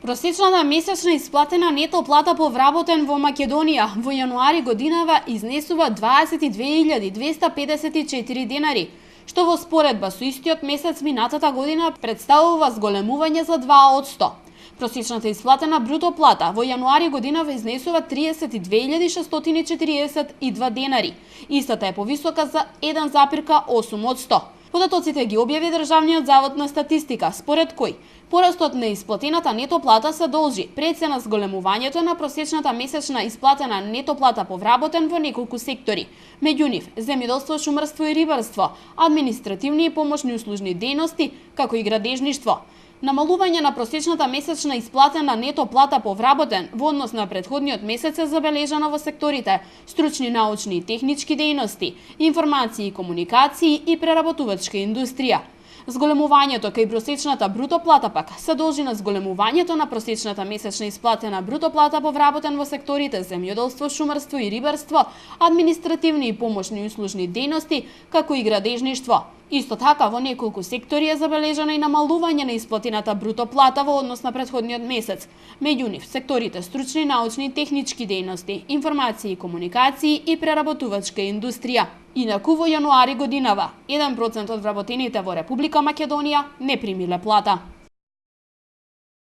Просечната месечна исплатена нето плата по вработен во Македонија во јануари годинава изнесува 22.254 денари, што во споредба со истиот месец минатата година представува зголемување за 2%. Просечната исплатена бруто плата во јануари годинава изнесува 32.642 денари. Истата е повисока за 1,8%. Податоците ги објави Државниот завод на статистика, според кој порастот на исплатената нето плата се должи пред се на зголемувањето на просечната месечна исплатена нето плата по вработен во неколку сектори, меѓу нив земјоделство, шумарство и рибарство, административни и помошни услужни дејности, како и градежништво. Намалување на просечната месечна исплатена нето плата по вработен во однос на претходниот месец е забележано во секторите стручни, научни и технички дејности, информации и комуникации и преработувачка индустрија. Зголемувањето кај просечната бруто плата пак се должи на зголемувањето на просечната месечна исплатена бруто плата по вработен во секторите земјоделство, шумарство и рибарство, административни и помошни услужни дејности, како и градежништво. Исто така, во неколку сектори е забележано и намалување на исплатената бруто плата во однос на претходниот месец. Меѓу нив секторите стручни, научни и технички дејности, информации и комуникации и преработувачка индустрија. Инаку во јануари годинава 1% од вработените во Република Македонија не примиле плата.